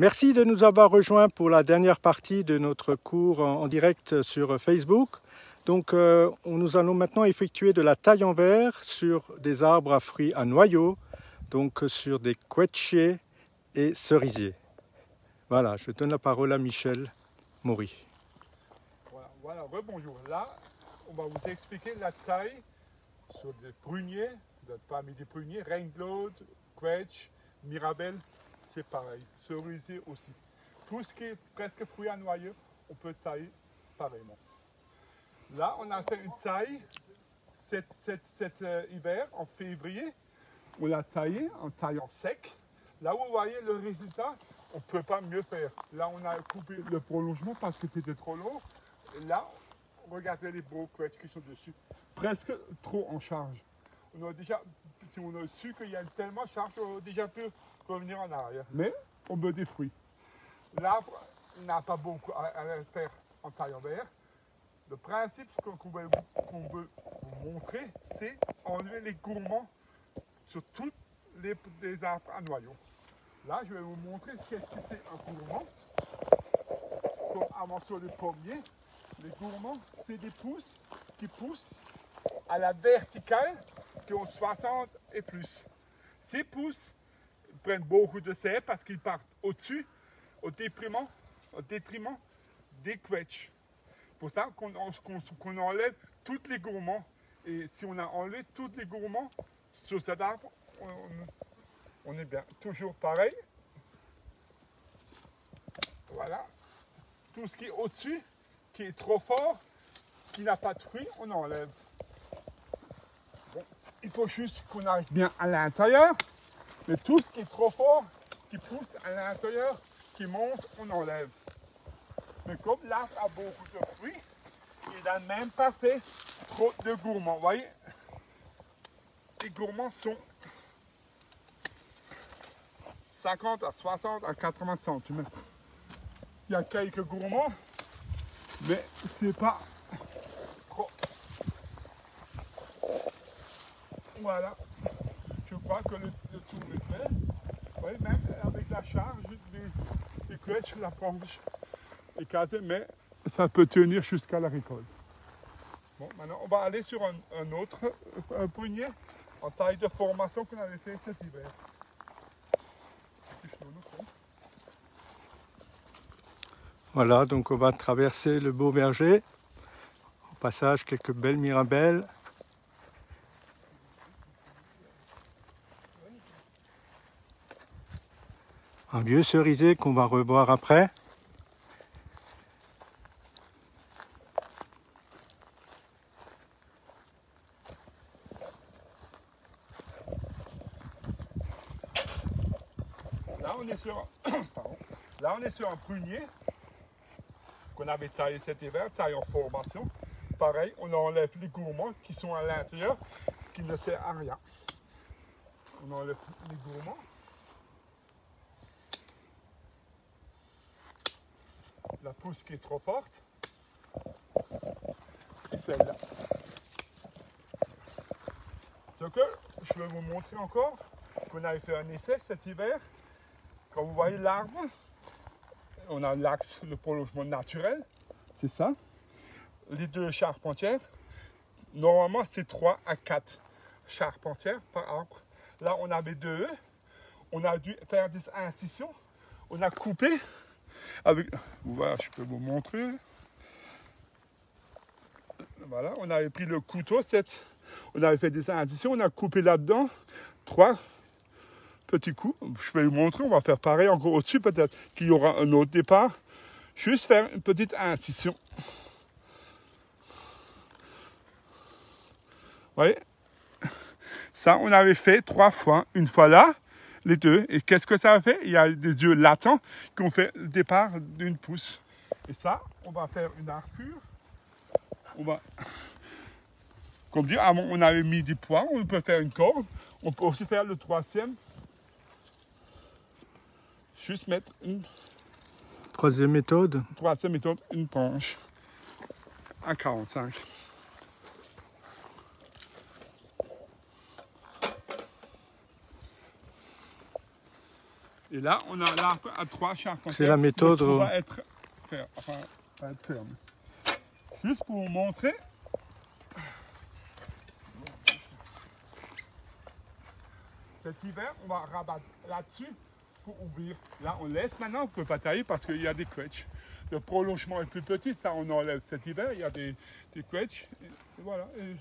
Merci de nous avoir rejoints pour la dernière partie de notre cours en direct sur Facebook. Donc, nous allons maintenant effectuer de la taille en verre sur des arbres à fruits à noyaux, donc sur des quetchés et cerisiers. Voilà, je donne la parole à Michel Maury. Voilà, rebonjour. Là, on va vous expliquer la taille sur des pruniers, parmi des pruniers, Reine-Claude, Quetch, Mirabelle, c'est pareil, cerisier aussi. Tout ce qui est presque fruits à noyaux, on peut tailler pareillement. Là, on a fait une taille cet hiver, en février. On l'a taillé en taillant sec. Là où vous voyez le résultat, on ne peut pas mieux faire. Là, on a coupé le prolongement parce que c'était trop long. Et là, regardez les beaux quetchs qui sont dessus. Presque trop en charge. On a déjà, si on a su qu'il y a tellement de charge, on a déjà pu revenir en arrière. Mais on veut des fruits. L'arbre n'a pas beaucoup à faire en taille en verre. Le principe qu'on veut vous montrer, c'est enlever les gourmands sur tous les arbres à noyaux. Là, je vais vous montrer qu'est-ce que c'est un gourmand. Comme avant sur les pommiers, les gourmands, c'est des pousses qui poussent à la verticale, qui ont 60 et plus. Ces pousses prennent beaucoup de serre parce qu'ils partent au-dessus, au détriment des quetchs. C'est pour ça qu'on enlève tous les gourmands. Et si on a enlevé tous les gourmands sur cet arbre, on est bien. Toujours pareil. Voilà. Tout ce qui est au-dessus, qui est trop fort, qui n'a pas de fruits, on enlève. Bon, il faut juste qu'on arrive bien à l'intérieur. Mais tout ce qui est trop fort, qui pousse à l'intérieur, qui monte, on enlève. Mais comme l'arbre a beaucoup de fruits, il n'a même pas fait trop de gourmands. Vous voyez, les gourmands sont 50 à 60 à 80 cm. Il y a quelques gourmands, mais c'est pas trop. Voilà. Je crois que le tour est fait. Vous voyez, même avec la charge des quetchs, la branche est cassée, mais ça peut tenir jusqu'à la récolte. Bon, maintenant, on va aller sur un autre prunier en taille de formation qu'on avait fait cet hiver. Voilà, donc on va traverser le beau verger. Au passage, quelques belles mirabelles. Un vieux cerisier qu'on va revoir après. Là, on est sur, Là, on est sur un prunier qu'on avait taillé cet hiver, taille en formation. Pareil, on enlève les gourmands qui sont à l'intérieur, qui ne servent à rien. On enlève les gourmands. La pousse qui est trop forte. Et celle-là. Ce que je vais vous montrer encore, qu'on avait fait un essai cet hiver. Quand vous voyez l'arbre, on a l'axe, le prolongement naturel, c'est ça. Les deux charpentières, normalement c'est 3 à 4 charpentières par arbre. Là on avait 2, on a dû faire des incisions, on a coupé avec, voilà, je peux vous montrer. Voilà, on avait pris le couteau, on avait fait des incisions, on a coupé là-dedans 3 petits coups. Je vais vous montrer, on va faire pareil encore au-dessus, peut-être qu'il y aura un autre départ. Juste faire une petite incision. Vous voyez? Ça, on avait fait 3 fois. Une fois là, les deux. Et qu'est-ce que ça a fait? Il y a des yeux latents qui ont fait le départ d'une pousse. Et ça, on va faire une arcure. On va... Comme dire, avant, on avait mis du poids, on peut faire une corde. On peut aussi faire le troisième. Juste mettre une... Troisième méthode, une branche à 45. Et là, on a l'arbre à 3 charpentières. C'est la méthode. On va être ferme. Juste pour vous montrer. Cet hiver, on va rabattre là-dessus pour ouvrir. Là, on laisse maintenant, on ne peut pas tailler parce qu'il y a des quetchs. Le prolongement est plus petit, ça on enlève cet hiver, il y a des quetchs. Et voilà, et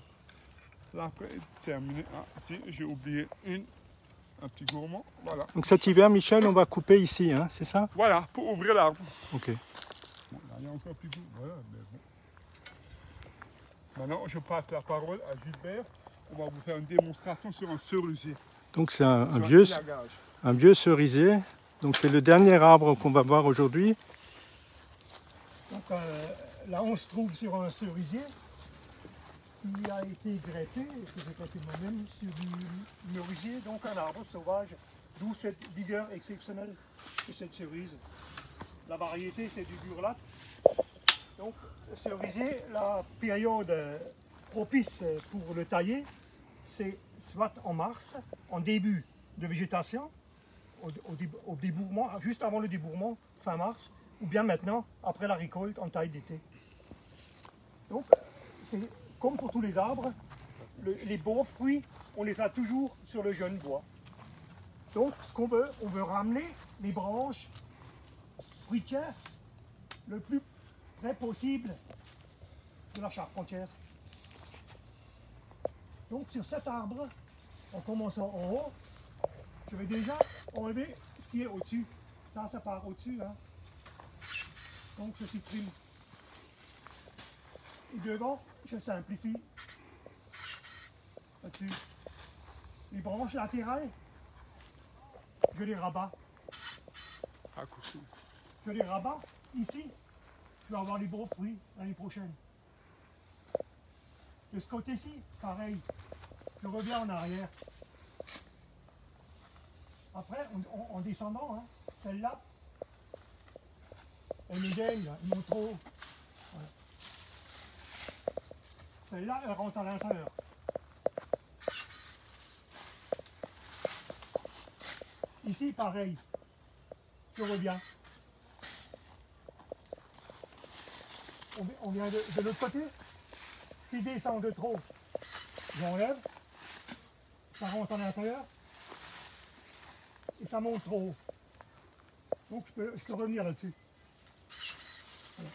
l'arbre est terminé. Ah, si, j'ai oublié un petit gourmand. Voilà. Donc cet hiver, Michel, on va couper ici, hein, c'est ça? Voilà, pour ouvrir l'arbre. Ok. Bon, là, il y a encore plus gros. Voilà, mais bon. Maintenant, je passe la parole à Gilbert. On va vous faire une démonstration sur un cerisier. Donc c'est un vieux cerisier. Donc c'est le dernier arbre qu'on va voir aujourd'hui. Donc là, on se trouve sur un cerisier qui a été greffé, que j'ai greffé moi-même, sur du merisier, donc un arbre sauvage, d'où cette vigueur exceptionnelle de cette cerise. La variété, c'est du burlap. Donc, cerisier, la période propice pour le tailler, c'est soit en mars, en début de végétation, au débourrement, juste avant le débourrement, fin mars, ou bien maintenant, après la récolte, en taille d'été. Donc, c'est comme pour tous les arbres, les beaux fruits, on les a toujours sur le jeune bois. Donc, ce qu'on veut, on veut ramener les branches fruitières le plus près possible de la charpentière. Donc, sur cet arbre, en commençant en haut, je vais déjà enlever ce qui est au-dessus. Ça part au-dessus. Hein. Donc, je supprime. Et devant, je simplifie. Là-dessus. Les branches latérales, je les rabats. Je les rabats. Ici, je vais avoir les beaux fruits l'année prochaine. De ce côté-ci, pareil. Je reviens en arrière. Après, en descendant, hein, celle-là, elle me gêne, là, ils m'ont trop. Voilà. Celle-là, elle rentre à l'intérieur. Ici, pareil. Je reviens. On vient de l'autre côté. Qui descend de trop, j'enlève. Ça rentre à l'intérieur. Et ça monte trop haut. Donc je peux revenir là-dessus. Voilà.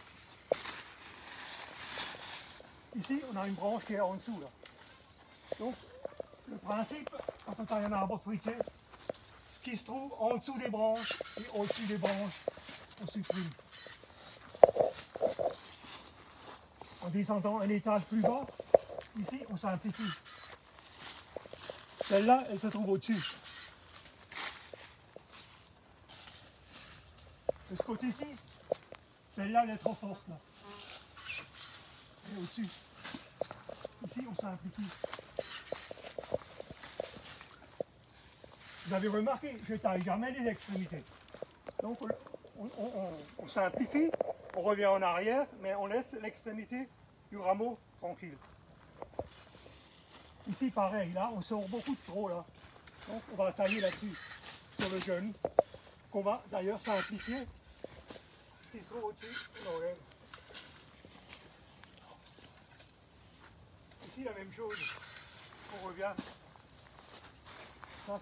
Ici, on a une branche qui est en dessous. Là. Donc, le principe, quand on taille un arbre fruitier, ce qui se trouve en dessous des branches et au-dessus des branches, on supprime. En descendant un étage plus bas, ici, on simplifie. Celle-là, elle se trouve au-dessus. De ce côté-ci, celle-là, elle est trop forte. Là. Elle est au-dessus. Ici, on simplifie. Vous avez remarqué, je ne taille jamais les extrémités. Donc, on simplifie, on revient en arrière, mais on laisse l'extrémité du rameau tranquille. Ici, pareil, là, on sort beaucoup de trop, là. Donc, on va tailler là-dessus, sur le jeune, qu'on va d'ailleurs simplifier. Ce qui se trouve au-dessus, on enlève. Ici, la même chose. On revient.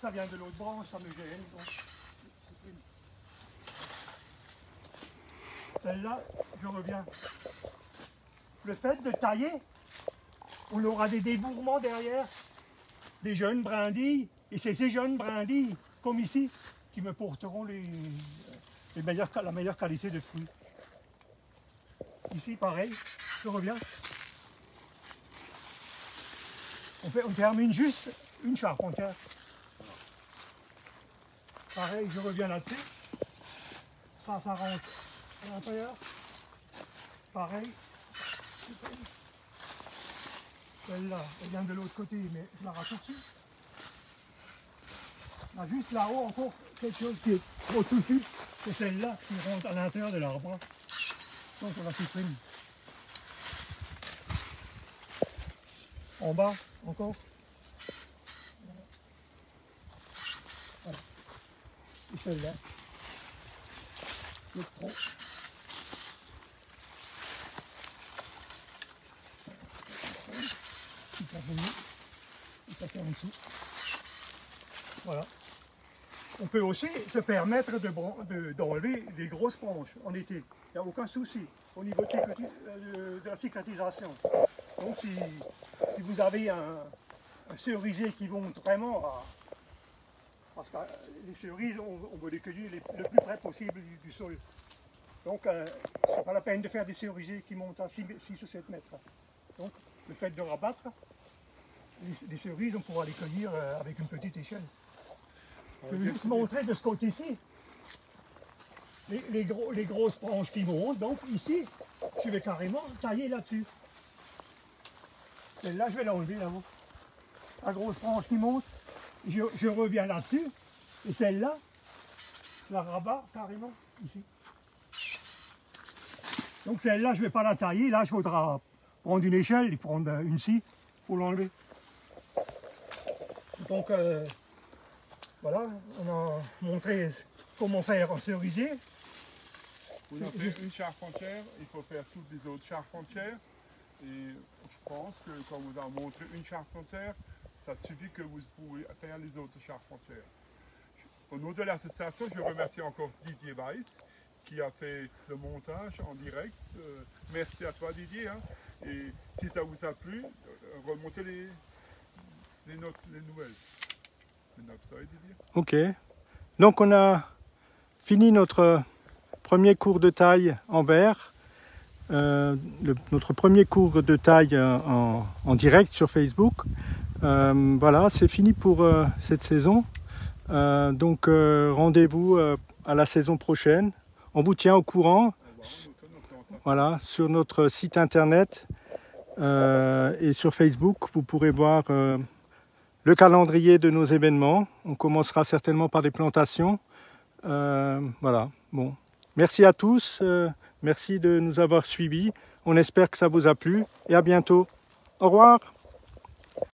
Ça vient de l'autre branche, ça me gêne. Donc, celle-là, je reviens. Le fait de tailler, on aura des débourrements derrière, des jeunes brindilles, et c'est ces jeunes brindilles, comme ici, qui me porteront la meilleure qualité de fruits. Ici, pareil, je reviens. On termine juste une charpentière. Pareil, je reviens là-dessus. Ça rentre à l'intérieur. Pareil. Celle-là, elle vient de l'autre côté, mais je la rajoute dessus. Là, juste là-haut, encore quelque chose qui est trop touffu, c'est celle-là qui rentre à l'intérieur de l'arbre. Donc on la supprime. En bas, encore. Voilà. Et celle-là. Le tronc. Super joli. Et ça c'est en dessous. Voilà. On peut aussi se permettre d'enlever des grosses branches en été. Il n'y a aucun souci au niveau de la cicatisation. Donc si vous avez un cerisier qui monte vraiment à... Parce que les cerises, on veut les cueillir le plus près possible du sol. Donc c'est pas la peine de faire des cerisiers qui montent à 6 ou 7 mètres. Donc le fait de rabattre, les cerises, on pourra les cueillir avec une petite échelle. Je vais juste montrer de ce côté-ci les grosses branches qui montent. Donc ici, je vais carrément tailler là-dessus. Celle-là, je vais l'enlever là-haut. La grosse branche qui monte, je reviens là-dessus. Et celle-là, je la rabats carrément ici. Donc celle-là, je ne vais pas la tailler. Là, il faudra prendre une échelle et prendre une scie pour l'enlever. Donc voilà, on a montré comment faire un cerisier. On a fait une charpentière, il faut faire toutes les autres charpentières. Et je pense que quand vous avez montré une charpentière, ça suffit que vous pouvez faire les autres charpentières. Au nom de l'association, je remercie encore Didier Weiss qui a fait le montage en direct. Merci à toi Didier. Hein. Et si ça vous a plu, remontez les nouvelles. Ok. Donc on a fini notre premier cours de taille en verre. Notre premier cours de taille en direct sur Facebook. Voilà, c'est fini pour cette saison. Donc rendez-vous à la saison prochaine. On vous tient au courant voilà, sur notre site internet et sur Facebook. Vous pourrez voir le calendrier de nos événements. On commencera certainement par des plantations. Voilà, bon. Merci à tous. Merci de nous avoir suivis. On espère que ça vous a plu et à bientôt. Au revoir.